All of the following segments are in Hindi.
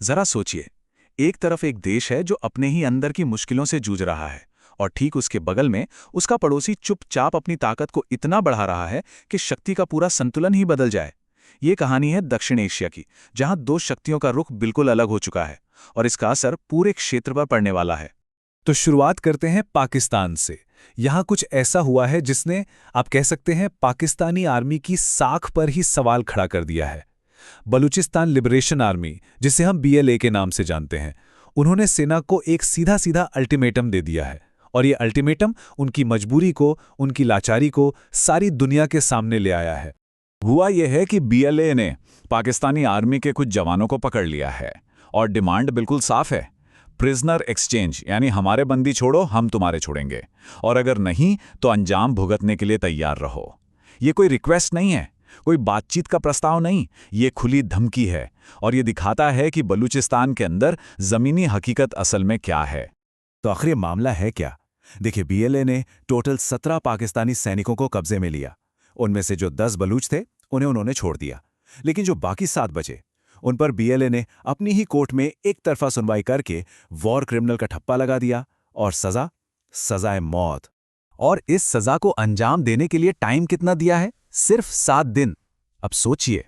जरा सोचिए, एक तरफ एक देश है जो अपने ही अंदर की मुश्किलों से जूझ रहा है और ठीक उसके बगल में उसका पड़ोसी चुपचाप अपनी ताकत को इतना बढ़ा रहा है कि शक्ति का पूरा संतुलन ही बदल जाए। ये कहानी है दक्षिण एशिया की, जहां दो शक्तियों का रुख बिल्कुल अलग हो चुका है और इसका असर पूरे क्षेत्र पर पड़ने वाला है। तो शुरुआत करते हैं पाकिस्तान से। यहाँ कुछ ऐसा हुआ है जिसने, आप कह सकते हैं, पाकिस्तानी आर्मी की साख पर ही सवाल खड़ा कर दिया है। बलूचिस्तान लिबरेशन आर्मी, जिसे हम BLA के नाम से जानते हैं, उन्होंने सेना को एक सीधा सीधा अल्टीमेटम दे दिया है और ये अल्टीमेटम उनकी मजबूरी को, उनकी लाचारी को सारी दुनिया के सामने ले आया है। हुआ यह है कि BLA ने पाकिस्तानी आर्मी के कुछ जवानों को पकड़ लिया है और डिमांड बिल्कुल साफ है, प्रिजनर एक्सचेंज, यानी हमारे बंदी छोड़ो, हम तुम्हारे छोड़ेंगे, और अगर नहीं तो अंजाम भुगतने के लिए तैयार रहो। ये कोई रिक्वेस्ट नहीं है, कोई बातचीत का प्रस्ताव नहीं, ये खुली धमकी है और ये दिखाता है कि बलूचिस्तान के अंदर जमीनी हकीकत असल में क्या है। तो आखिर ये मामला है क्या? देखिए, BLA ने टोटल 17 पाकिस्तानी सैनिकों को कब्जे में लिया। उनमें से जो 10 बलूच थे उन्हें उन्होंने छोड़ दिया, लेकिन जो बाकी 7 बचे उन पर BLA ने अपनी ही कोर्ट में एक तरफा सुनवाई करके वॉर क्रिमिनल का ठप्पा लगा दिया और सजाए मौत। और इस सजा को अंजाम देने के लिए टाइम कितना दिया है? सिर्फ 7 दिन। अब सोचिए,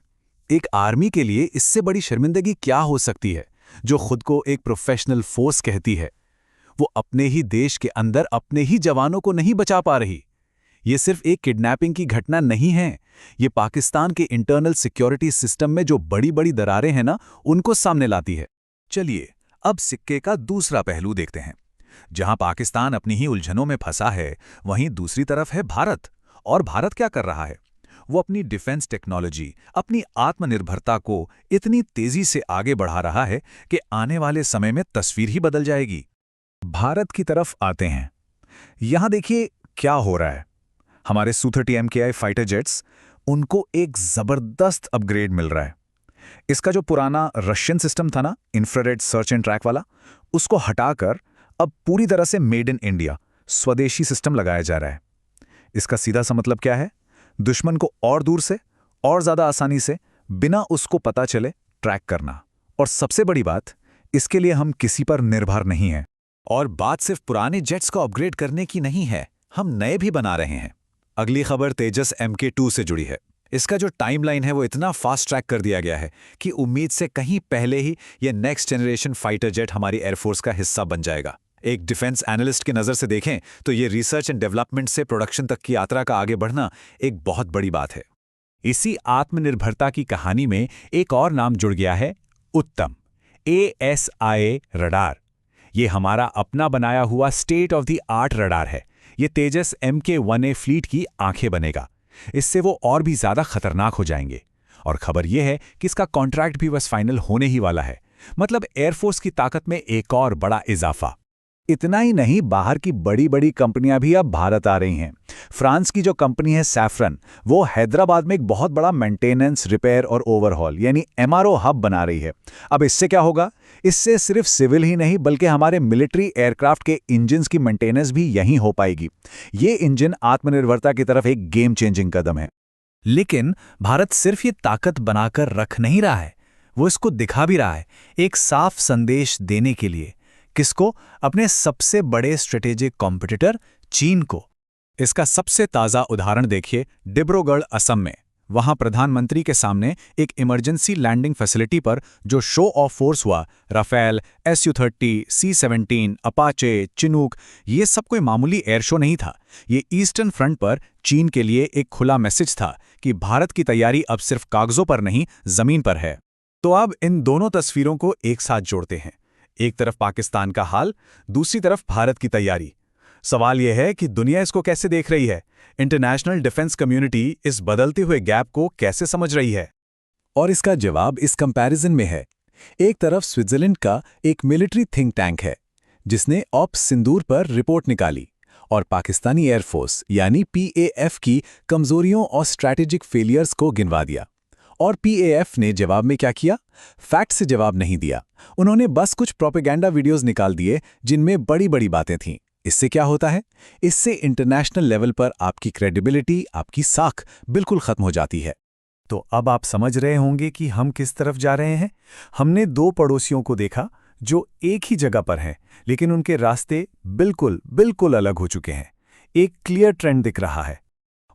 एक आर्मी के लिए इससे बड़ी शर्मिंदगी क्या हो सकती है, जो खुद को एक प्रोफेशनल फोर्स कहती है। वो अपने ही देश के अंदर अपने ही जवानों को नहीं बचा पा रही। ये सिर्फ एक किडनैपिंग की घटना नहीं है, ये पाकिस्तान के इंटरनल सिक्योरिटी सिस्टम में जो बड़ी बड़ी दरारें हैं ना, उनको सामने लाती है। चलिए अब सिक्के का दूसरा पहलू देखते हैं। जहां पाकिस्तान अपनी ही उलझनों में फंसा है, वहीं दूसरी तरफ है भारत। और भारत क्या कर रहा है? वो अपनी डिफेंस टेक्नोलॉजी, अपनी आत्मनिर्भरता को इतनी तेजी से आगे बढ़ा रहा है कि आने वाले समय में तस्वीर ही बदल जाएगी। भारत की तरफ आते हैं। यहां देखिए क्या हो रहा है। हमारे Su-30 MKI फाइटर जेट्स, उनको एक जबरदस्त अपग्रेड मिल रहा है। इसका जो पुराना रशियन सिस्टम था ना, इंफ्रारेड सर्च एंड ट्रैक वाला, उसको हटाकर अब पूरी तरह से मेड इन इंडिया, स्वदेशी सिस्टम लगाया जा रहा है। इसका सीधा सा मतलब क्या है? दुश्मन को और दूर से और ज्यादा आसानी से, बिना उसको पता चले, ट्रैक करना। और सबसे बड़ी बात, इसके लिए हम किसी पर निर्भर नहीं हैं। और बात सिर्फ पुराने जेट्स को अपग्रेड करने की नहीं है, हम नए भी बना रहे हैं। अगली खबर तेजस MK2 से जुड़ी है। इसका जो टाइमलाइन है वो इतना फास्ट ट्रैक कर दिया गया है कि उम्मीद से कहीं पहले ही ये नेक्स्ट जनरेशन फाइटर जेट हमारी एयरफोर्स का हिस्सा बन जाएगा। एक डिफेंस एनालिस्ट की नज़र से देखें तो ये रिसर्च एंड डेवलपमेंट से प्रोडक्शन तक की यात्रा का आगे बढ़ना एक बहुत बड़ी बात है। इसी आत्मनिर्भरता की कहानी में एक और नाम जुड़ गया है, उत्तम, ASIA रडार। ये हमारा अपना बनाया हुआ state of the art radar है। ये तेजस MK1A फ्लीट की आंखें बनेगा। इससे वो और भी ज्यादा खतरनाक हो जाएंगे। और खबर यह है कि इसका कॉन्ट्रैक्ट भी बस फाइनल होने ही वाला है। मतलब एयरफोर्स की ताकत में एक और बड़ा इजाफा। इतना ही नहीं, बाहर की बड़ी बड़ी कंपनियां भी अब भारत आ रही हैं। फ्रांस की जो कंपनी है सैफरन, वो हैदराबाद में एक बहुत बड़ा मेंटेनेंस, रिपेयर और ओवरहॉल यानी MRO हब बना रही है। अब इससे क्या होगा? इससे सिर्फ सिविल ही नहीं बल्कि हमारे मिलिट्री एयरक्राफ्ट के इंजन्स की मेंटेनेंस भी यहीं हो पाएगी। ये इंजन आत्मनिर्भरता की तरफ एक गेम चेंजिंग कदम है। लेकिन भारत सिर्फ ये ताकत बनाकर रख नहीं रहा है, वो इसको दिखा भी रहा है, एक साफ संदेश देने के लिए। किसको? अपने सबसे बड़े स्ट्रेटेजिक कॉम्पिटिटर चीन को। इसका सबसे ताज़ा उदाहरण देखिए डिब्रूगढ़, असम में। वहां प्रधानमंत्री के सामने एक इमरजेंसी लैंडिंग फैसिलिटी पर जो शो ऑफ फोर्स हुआ, Rafale, Su-30, C-17, Apache, Chinook, ये सब कोई मामूली एयर शो नहीं था। ये ईस्टर्न फ्रंट पर चीन के लिए एक खुला मैसेज था कि भारत की तैयारी अब सिर्फ कागजों पर नहीं, जमीन पर है। तो अब इन दोनों तस्वीरों को एक साथ जोड़ते हैं। एक तरफ पाकिस्तान का हाल, दूसरी तरफ भारत की तैयारी। सवाल यह है कि दुनिया इसको कैसे देख रही है? इंटरनेशनल डिफेंस कम्युनिटी इस बदलते हुए गैप को कैसे समझ रही है? और इसका जवाब इस कंपैरिजन में है। एक तरफ स्विट्जरलैंड का एक मिलिट्री थिंक टैंक है जिसने ऑप्स सिंदूर पर रिपोर्ट निकाली और पाकिस्तानी एयरफोर्स यानी PAF की कमजोरियों और स्ट्रैटेजिक फेलियर्स को गिनवा दिया। और PAF ने जवाब में क्या किया? फैक्ट से जवाब नहीं दिया। उन्होंने बस कुछ प्रोपेगेंडा वीडियोस निकाल दिए जिनमें बड़ी बड़ी बातें थीं। इससे क्या होता है? इससे इंटरनेशनल लेवल पर आपकी क्रेडिबिलिटी, आपकी साख बिल्कुल खत्म हो जाती है। तो अब आप समझ रहे होंगे कि हम किस तरफ जा रहे हैं। हमने दो पड़ोसियों को देखा जो एक ही जगह पर हैं, लेकिन उनके रास्ते बिल्कुल बिल्कुल अलग हो चुके हैं। एक क्लियर ट्रेंड दिख रहा है।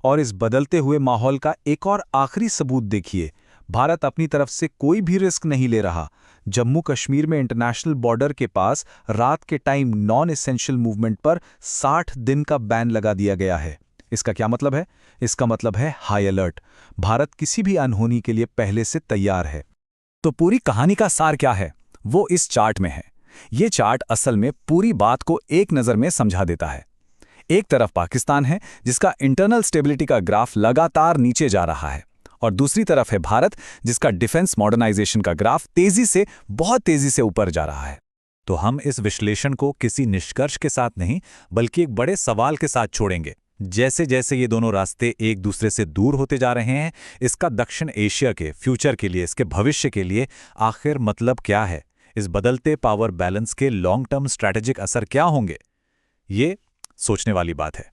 और इस बदलते हुए माहौल का एक और आखिरी सबूत देखिए। भारत अपनी तरफ से कोई भी रिस्क नहीं ले रहा। जम्मू कश्मीर में इंटरनेशनल बॉर्डर के पास रात के टाइम नॉन एसेंशियल मूवमेंट पर 60 दिन का बैन लगा दिया गया है। इसका क्या मतलब है? इसका मतलब है हाई अलर्ट। भारत किसी भी अनहोनी के लिए पहले से तैयार है। तो पूरी कहानी का सार क्या है? वो इस चार्ट में है। ये चार्ट असल में पूरी बात को एक नज़र में समझा देता है। एक तरफ पाकिस्तान है जिसका इंटरनल स्टेबिलिटी का ग्राफ लगातार नीचे जा रहा है, और दूसरी तरफ है भारत जिसका डिफेंस मॉडर्नाइजेशन का ग्राफ बहुत तेजी से ऊपर जा रहा है। तो हम इस विश्लेषण को किसी निष्कर्ष के साथ नहीं, बल्कि एक बड़े सवाल के साथ छोड़ेंगे। जैसे जैसे ये दोनों रास्ते एक दूसरे से दूर होते जा रहे हैं, इसका दक्षिण एशिया के फ्यूचर के लिए, इसके भविष्य के लिए आखिर मतलब क्या है? इस बदलते पावर बैलेंस के लॉन्ग टर्म स्ट्रैटेजिक असर क्या होंगे? ये सोचने वाली बात है।